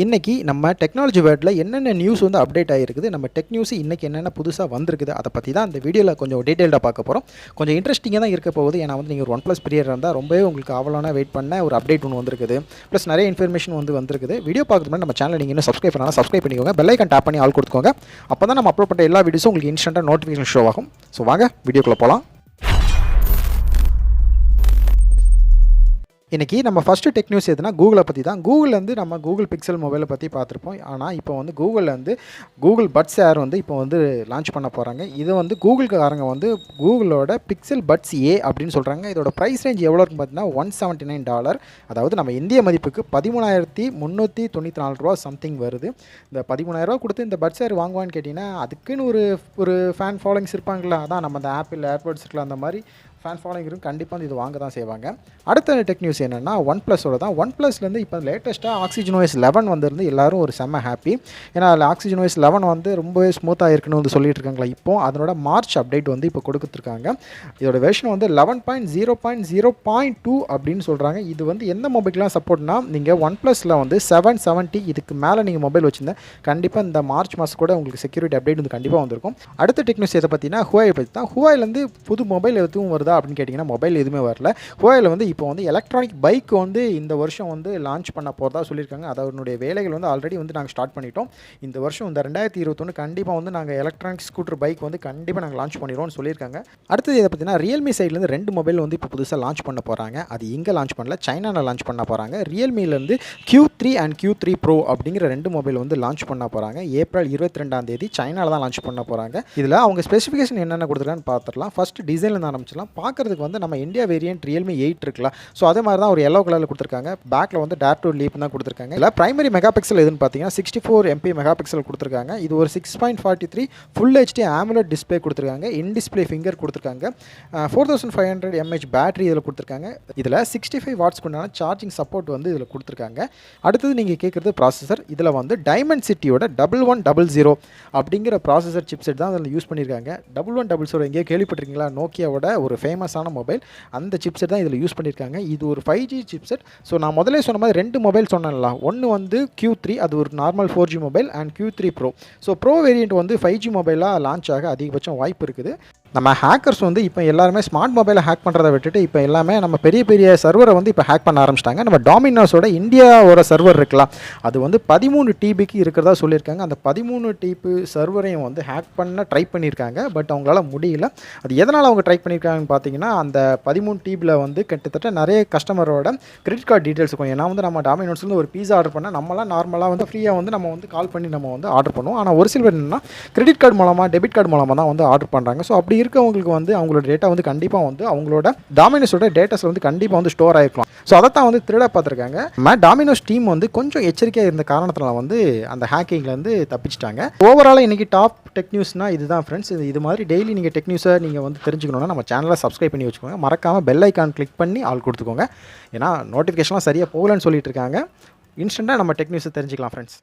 இன்றைக்கி நம்ம டெக்னாலஜி வேர்ல்டில் என்னென்ன நியூஸ் வந்து அப்டேட் ஆகிருக்குது, நம்ம டெக் நியூஸ் இன்றைக்கி என்னென்ன புதுசாக வந்திருக்குது, அதை பற்றி தான் இந்த வீடியோவில் கொஞ்சம் டீட்டெயில்டாக பார்க்க போகிறோம். கொஞ்சம் இன்ட்ரெஸ்டிங்காக தான் இருக்க போகுது. ஏன்னா வந்து நீங்கள் ஒரு OnePlus பிரியர் இருந்தால் ரொம்பவே உங்களுக்கு ஆவலான வெயிட் பண்ண ஒரு அப்டேட் ஒன்று வந்திருக்குது. ப்ளஸ் நிறைய இன்ஃபர்மேஷன் வந்திருக்குது. வீடியோ பார்க்குறது முன்னாடி நம்ம சேனல் நீங்கள் இன்னும் சப்ஸ்கிரைப் பண்ணாலும் சப்ஸ்கிரைப் பண்ணிக்கோங்க, பெல் ஐக்கான் டேப் பண்ணி ஆல் கொடுத்துக்கோங்க. அப்போ தான் நம்ம அப்லோட் பண்ணுற எல்லா வீடியோஸும் உங்களுக்கு இன்ஸ்டன்ட்டாக நோட்டிஃபிகேஷன் ஷோ ஆகும். ஸோ வாங்க வீடியோக்குள்ளே போகலாம். இன்றைக்கி நம்ம ஃபஸ்ட்டு டெக் நியூஸ் எதுனா கூகுளை பற்றி தான். கூகுள்லேருந்து நம்ம கூகுள் பிக்சல் மொபைலை பற்றி பார்த்துருப்போம். ஆனால் இப்போ வந்து கூகுள்லேருந்து கூகுள் பட்ஸ் ஏர் வந்து இப்போ வந்து லான்ச் பண்ண போகிறாங்க. இது வந்து கூகுள்காரங்க வந்து கூகுளோட பிக்சல் பட்ஸ் ஏ அப்படின்னு சொல்கிறாங்க. இதோட ப்ரைஸ் ரேஞ்ச் எவ்வளோ இருக்குன்னு பார்த்தீங்கன்னா $179. அதாவது நம்ம இந்திய மதிப்புக்கு $13,394 சம்திங் வருது. இந்த $13,000 கொடுத்து இந்த பட்ஸ் ஏர் வாங்குவான்னு கேட்டிங்கன்னா அதுக்குன்னு ஒரு ஃபேன் ஃபாலோயிங்ஸ் இருப்பாங்களா. அதான் நம்ம அந்த ஆப்பிள் ஏர்பட்ஸ் இருக்கலாம், அந்த மாதிரி ஃபேன் ஃபாலோயிங் இருக்கும். கண்டிப்பாக வந்து இது வாங்க தான் செய்வாங்க. அடுத்த டெக் நியூஸ் என்னென்னா OnePlusோட தான். OnePlusலேருந்து இப்போ லேட்டஸ்ட்டாக ஆக்சிஜன் OS 11 வந்திருந்து எல்லோரும் ஒரு செம்ம ஹாப்பி. ஏன்னா அதில் ஆக்சிஜன் OS 11 வந்து ரொம்பவே ஸ்மூத்தாக இருக்குன்னு வந்து சொல்லிட்டு இருக்காங்களா. இப்போ அதனோட மார்ச் அப்டேட் வந்து இப்போ கொடுத்துருக்காங்க. இதோட வெர்ஷன் வந்து 11.0.0.2 அப்படின்னு சொல்கிறாங்க. இது வந்து எந்த மொபைலுக்குலாம் சப்போர்ட்னா, நீங்கள் OnePlusல வந்து 770 இதுக்கு மேலே நீங்கள் மொபைல் வச்சுருந்தா கண்டிப்பாக இந்த மார்ச் மாதம் கூட உங்களுக்கு செக்யூரிட்டி அப்டேட் வந்து கண்டிப்பாக வந்திருக்கும். அடுத்த டெக் நியூஸ் எதை பார்த்தீங்கன்னா ஹுவாயை பற்றி தான். ஹுவாயிலேருந்து புது மொபைல் எதுவும் வருது அப்படின்னு கேட்டிங்கன்னா மொபைல் எதுவுமே வரல. ஹுவாயில் வந்து இப்போ வந்து எலக்ட்ரானிக் பைக் வந்து இந்த வருஷம் வந்து லான்ச் பண்ண போகிறதா சொல்லியிருக்காங்க. அதனுடைய வேலைகள் வந்து ஆல்ரெடி வந்து நாங்கள் ஸ்டார்ட் பண்ணிட்டோம். இந்த வருஷம் இந்த 2021 கண்டிப்பாக வந்து நாங்கள் எலக்ட்ரானிக் ஸ்கூட்டர் பைக் வந்து கண்டிப்பாக நாங்கள் லான்ச் பண்ணிடுவோம்னு சொல்லியிருக்காங்க. அடுத்தது இதை பார்த்தீங்கன்னா Realme சைட்லேருந்து 2 மொபைல் வந்து இப்போ புதுசாக லான்ச் பண்ண போகிறாங்க. அது இங்கே லான்ச் பண்ணல, சைனாவில் லான்ச் பண்ண போகிறாங்க. Realmeலேருந்து Q3 and Q3 Pro அப்படிங்கிற 2 மொபைல் வந்து லான்ச் பண்ண போகிறாங்க. ஏப்ரல் 22 சைனாவில் தான் லான்ச் பண்ண போகிறாங்க. இதில் அவங்க ஸ்பெசிஃபிகேஷன் என்னென்ன கொடுத்துருக்கான்னு பார்த்துடலாம். ஃபஸ்ட்டு டிசைன்லேருந்து ஆரம்பிச்சிடலாம். பார்க்குறதுக்கு வந்து நம்ம இந்தியா வேரியன்ட் Realme 8 இருக்குல்ல, ஸோ அதே மாதிரி தான் ஒரு எல்லோ கலரில் கொடுத்துருக்காங்க. பேக்கில் வந்து டேர் டு லீப் தான் கொடுத்துருக்காங்க. இல்லை பிரைமரி மெகா பிக்சல் எதுன்னு பார்த்தீங்கன்னா 64 MP மெகா பிக்சல் கொடுத்துருக்காங்க. இது ஒரு 6.43 ஃபுல் HD AMOLED டிஸ்பிளே கொடுத்துருக்காங்க. இன் டிஸ்பிளே ஃபிங்கர் கொடுத்துருக்காங்க. 4500 mAh பேட்டரி இதில் கொடுத்துருக்காங்க. இதில் 65 வாட்ஸ் கொண்டான சார்ஜிங் சப்போர்ட் வந்து இதில் கொடுத்துருக்காங்க. அடுத்தது நீங்கள் கேட்குறது ப்ராசஸர். இதில் வந்து டைமண்ட் சிட்டியோட 1100 அப்படிங்கிற ப்ராசஸர் சிப்செட் தான் அதில் யூஸ் பண்ணியிருக்காங்க. 1100 எங்கேயோ கேள்விப்பட்டிருக்கீங்களா? நோக்கியாவோட ஒரு ஃபேமஸான மொபைல், அந்த சிப்செட் தான் இதில் யூஸ் பண்ணியிருக்காங்க. இது ஒரு 5G சிப்செட். ஸோ நான் முதலே சொன்ன மாதிரி 2 மொபைல் சொன்னேன்ல, ஒன்று வந்து Q3, அது ஒரு normal 4G mobile, and Q3 Pro. So bro variant வந்து 5G மொபைலாக லான்ச் ஆக அதிகபட்சம் வாய்ப்பு இருக்குது. நம்ம ஹேக்கர்ஸ் வந்து இப்போ எல்லாருமே ஸ்மார்ட் மொபைலை ஹேக் பண்ணுறதை விட்டுட்டு இப்போ எல்லாமே நம்ம பெரிய பெரிய சர்வரை வந்து இப்போ ஹேக் பண்ண ஆரம்பிச்சிட்டாங்க. நம்ம டாமினோஸோட இந்தியாவோட சர்வர் இருக்கலாம், அது வந்து 13 TBக்கு இருக்கிறதா சொல்லியிருக்காங்க. அந்த 13 TB சர்வரையும் வந்து ஹேக் பண்ண ட்ரை பண்ணியிருக்காங்க. பட் அவங்களால முடியல. அது எதனால் அவங்க ட்ரை பண்ணியிருக்காங்கன்னு பார்த்தீங்கன்னா, அந்த 13 TBயில் வந்து கிட்டத்தட்ட நிறைய கஸ்டமரோட கிரெடிட் கார்டு டீட்டெயில்ஸ் இருக்கும். ஏன்னா வந்து நம்ம டாமினோஸ்லேருந்து ஒரு பீஸா ஆர்டர் பண்ணால் நம்மளாம் நார்மலாக வந்து ஃப்ரீயாக வந்து நம்ம வந்து கால் பண்ணி நம்ம வந்து ஆர்டர் பண்ணுவோம். ஆனால் ஒரு சிலர் என்னன்னா கிரெடிட் கார்டு மூலமாக, டெபிட் கார்டு மூலமாக தான் வந்து ஆர்டர் பண்ணுறாங்க. ஸோ அப்படி இருக்கவங்களுக்கு வந்து அவங்களோட டேட்டா வந்து கண்டிப்பாக வந்து அவங்களோட டாமினோஸோட டேட்டாஸில் வந்து கண்டிப்பாக வந்து ஸ்டோர் ஆகிருக்கலாம். ஸோ அதை தான் வந்து திருட பார்த்துருக்காங்க. டாமினோஸ் டீம் வந்து கொஞ்சம் எச்சரிக்கையாக இருந்த காரணத்தினால வந்து அந்த ஹேக்கிங்லேருந்து தப்பிச்சிட்டாங்க. ஓவராலாக இன்றைக்கி டாப் டெக் நியூஸ்னால் இதுதான் ஃப்ரெண்ட்ஸ். இது மாதிரி டெய்லி நீங்கள் டெக் நியூஸை நீங்கள் வந்து தெரிஞ்சுக்கணுன்னா நம்ம சேனலை சப்ஸ்கிரைப் பண்ணி வச்சுக்கோங்க. மறக்காமல் பெல் ஐக்கான் கிளிக் பண்ணி ஆல் கொடுத்துக்கோங்க. ஏன்னா நோட்டிஃபிகேஷன்லாம் சரியாக போகலன்னு சொல்லிட்டு இருக்காங்க. இன்ஸ்டண்ட்டாக நம்ம டெக் நியூஸை தெரிஞ்சுக்கலாம் ஃப்ரெண்ட்ஸ்.